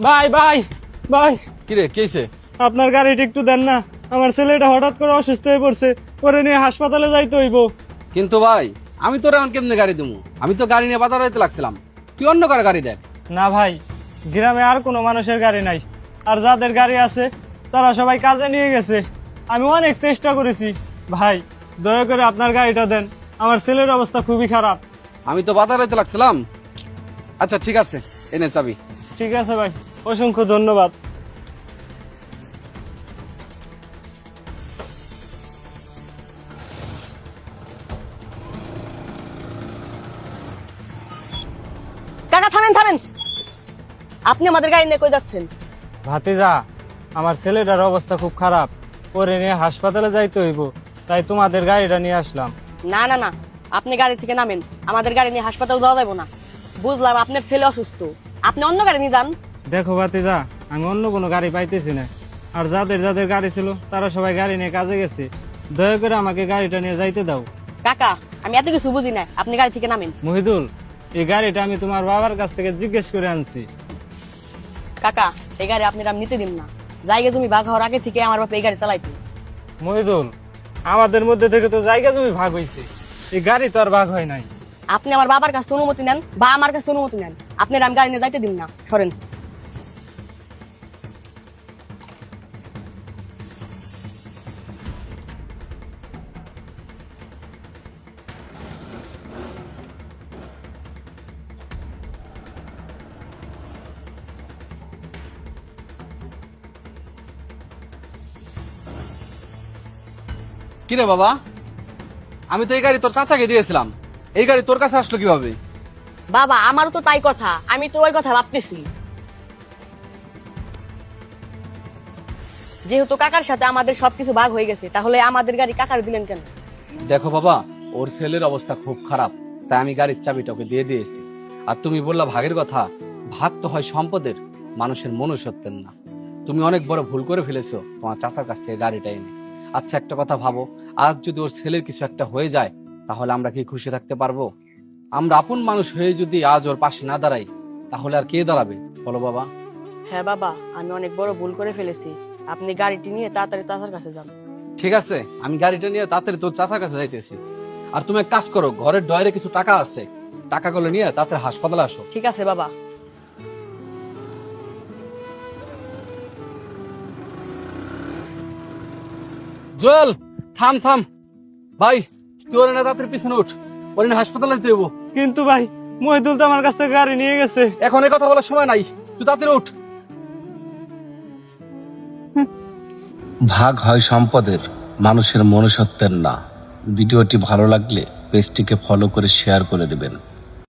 ভাই ভাই ভাই, কিরে কেছে? আপনার গাড়িটা একটু দেন না। আমার ছেলেটা হঠাৎ করে অসুস্থ হয়ে পড়ছে, করে নিয়ে হাসপাতালে যাইতে হইব। কিন্তু ভাই আমি তোর এখন কেমনে গাড়ি দেবো? আমি তো গাড়ি নিয়ে বাজার যাইতে লাগছিলাম, তুই অন্য কার গাড়ি দেখ। না ভাই, গ্রামে আর কোনো মানুষের গাড়ি নাই, আর যাদের গাড়ি আছে তারা সবাই কাজে নিয়ে গেছে। আমি অনেক চেষ্টা করেছি ভাই, দয়া করে আপনার গাড়িটা দেন, আমার ছেলের অবস্থা খুবই খারাপ। আমি তো বাজার যাইতে লাগছিলাম। আচ্ছা ঠিক আছে, এনে চাবি। ঠিক আছে ভাই, অসংখ্য ধন্যবাদ। কাকা থামেন থামেন, আপনি আমাদের গাড়ি নিয়ে কই যাচ্ছেন? ভাতিজা, আমার ছেলেটার অবস্থা খুব খারাপ, করে নিয়ে হাসপাতালে যাইতে হইব, তাই তোমাদের গাড়িটা নিয়ে আসলাম। না না না, আপনি গাড়ি থেকে নামেন, আমাদের গাড়ি নিয়ে হাসপাতাল যাওয়া যাবে না। বুঝলাম আপনার ছেলে অসুস্থ, আপনি অন্য গাড়ি নিয়ে যান। দেখো ভাতিজা, আমি অন্য কোনো গাড়ি পাইতেছি না, আর যাদের যাদের গাড়ি ছিল তারা সবাই গাড়ি নিয়ে কাজে গেছে। দয়া করে আমাকে গাড়িটা নিয়ে যাইতে দাও। কাকা আমি এত কিছু বুঝি না, আপনি গাড়ি থেকে নামেন। মহিদুল, এই গাড়িটা আমি তোমার বাবার কাছ থেকে জিজ্ঞেস করে আনছি। কাকা এই গাড়ি আপনি নাম নিতে দিন না, জায়গা তুমি ভাগ হওয়ার আগে থেকে আমার বাপ এই গাড়ি চালাইতো। মহিদুল, আমাদের মধ্যে থেকে তো জায়গা জমি ভাগ হয়েছে, এই গাড়ি তো আর ভাগ হয় নাই। আপনি আমার বাবার কাছে অনুমতি নেন বা আমার কাছে অনুমতি নেন, আপনি আমি গাড়ি নিয়ে যাইতে দিন না, সরেন। কিরে বাবা, আমি তো এই গাড়ি তোর চাচাকে দিয়েছিলাম, এই গাড়ি তোর কাছে আসলো কিভাবে? বাবা আমারও তো তাই কথা, আমি তো ওই কথা ভাবতেছি। যেহেতু কাকার সাথে আমাদের সবকিছু ভাগ হয়ে গেছে, তাহলে আমাদের গাড়ি কাকার দিলেন কেন? দেখো বাবা, ওর ছেলের অবস্থা খুব খারাপ, তাই আমি গাড়ির চাবিটা ওকে দিয়ে দিয়েছি। আর তুমি বললা ভাগের কথা, ভাগ তো হয় সম্পদের, মানুষের মনুষ্যত্বের না। তুমি অনেক বড় ভুল করে ফেলেছো তোমার চাচার কাছ থেকে গাড়িটা এনে। আচ্ছা একটা কথা ভাবো, আজ যদি ওর ছেলের কিছু একটা হয়ে যায়, তাহলে আমরা কি খুশি থাকতে পারবো? আমরা আপন মানুষ হয়ে যদি আজ ওর পাশে না দাঁড়াই, তাহলে আর কে দাঁড়াবে বলো বাবা? হ্যাঁ বাবা, আমি অনেক বড় ভুল করে ফেলেছি, আপনি গাড়িটি নিয়ে তাড়াতাড়ি চাচার কাছে যান। ঠিক আছে, আমি গাড়িটা নিয়ে তাড়াতাড়ি তোর চাচার কাছে যাইতেছি। আর তুমি এক কাজ করো, ঘরের ডয়ারে কিছু টাকা আছে, টাকাগুলো নিয়ে তাড়াতাড়ি হাসপাতালে আসো। ঠিক আছে বাবা। জুয়েল, থাম থাম। ভাই তুই ওর না তাড়াতাড়ি পিছনে উঠ, ওর না হাসপাতালে যেতে হইব। কিন্তু ভাই, মহিদুল তো আমার কাছ থেকে গাড়ি নিয়ে গেছে। এখন এই কথা বলার সময় নাই, তুই তাড়াতাড়ি উঠ। ভাগ হয় সম্পদের, মানুষের মনুষ্যত্বের না। ভিডিওটি ভালো লাগলে পেজটিকে ফলো করে শেয়ার করে দেবেন।